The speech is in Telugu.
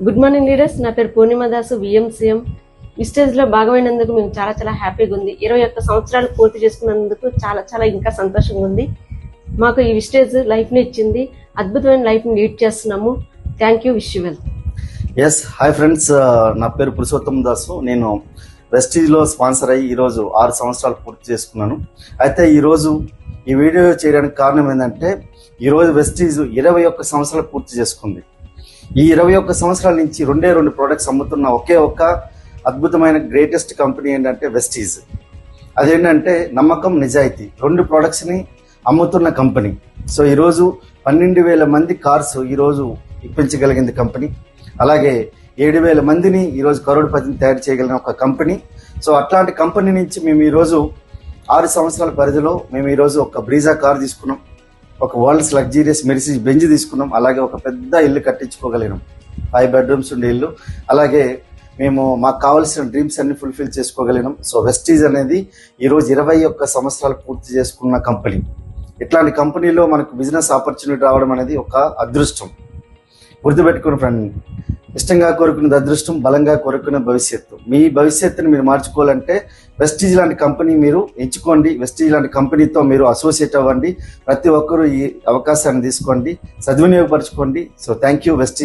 Good morning leaders. నా పేరు పూర్ణిమ దాసు, విఎంసీఎం. విస్టేజ్ లో భాగమైనందుకు మేము చాలా చాలా హ్యాపీగా ఉంది. 21 సంవత్సరాలు పూర్తి చేసుకున్నందుకు చాలా చాలా ఇంకా సంతోషంగా ఉంది. మాకు ఈ విస్టేజ్ లైఫ్ ని ఇచ్చింది. అద్భుతమైన లైఫ్ ని లీడ్ చేస్తున్నాము. Thank you. Wish you well. Yes, hi friends, నా పేరు పురుషోత్తమ్ దాసు. నేను వెస్టీజ్ లో స్పాన్సర్ అయ్యి ఈరోజు 6 సంవత్సరాలు పూర్తి చేసుకున్నాను. అయితే ఈరోజు ఈ వీడియో చేయడానికి కారణం ఏంటంటే, ఈరోజు వెస్టీజ్ 21 సంవత్సరాలు పూర్తి చేసుకుంది. ఈ 21 సంవత్సరాల నుంచి 2 ప్రోడక్ట్స్ అమ్ముతున్న ఒకే ఒక్క అద్భుతమైన గ్రేటెస్ట్ కంపెనీ ఏంటంటే వెస్టీజ్. అదేంటంటే నమ్మకం, నిజాయితీ, 2 ప్రొడక్ట్స్ ని అమ్ముతున్న కంపెనీ. సో ఈరోజు 12,000 మంది కార్స్ ఈరోజు ఇప్పించగలిగింది కంపెనీ. అలాగే 7,000 మందిని ఈరోజు కరోడ్పతిని తయారు చేయగలిగిన ఒక కంపెనీ. సో అట్లాంటి కంపెనీ నుంచి మేము ఈరోజు 6 సంవత్సరాల పరిధిలో మేము ఈరోజు ఒక బ్రీజా కార్ తీసుకున్నాం, ఒక వరల్డ్స్ లగ్జీరియస్ మెర్సిడీస్ బెంజ్ తీసుకున్నాం, అలాగే ఒక పెద్ద ఇల్లు కట్టించుకోగలిగినాం, 5 బెడ్రూమ్స్ ఉండే ఇల్లు. అలాగే మేము మాకు కావాల్సిన డ్రీమ్స్ అన్ని ఫుల్ఫిల్ చేసుకోగలిగినాం. సో వెస్టీజ్ అనేది ఈరోజు 21 సంవత్సరాలు పూర్తి చేసుకున్న కంపెనీ. ఇట్లాంటి కంపెనీలో మనకు బిజినెస్ ఆపర్చునిటీ రావడం అనేది ఒక అదృష్టం. గుర్తుపెట్టుకుని ఫ్రెండ్, ఇష్టంగా కోరుకునేది అదృష్టం, బలంగా కోరుకునే భవిష్యత్తు. మీ భవిష్యత్తుని మీరు మార్చుకోవాలంటే వెస్టీజ్ లాంటి కంపెనీ మీరు ఎంచుకోండి. వెస్టీజ్ లాంటి కంపెనీతో మీరు అసోసియేట్ అవ్వండి. ప్రతి ఒక్కరూ ఈ అవకాశాన్ని తీసుకోండి, సద్వినియోగపరచుకోండి. So thank you Vestige.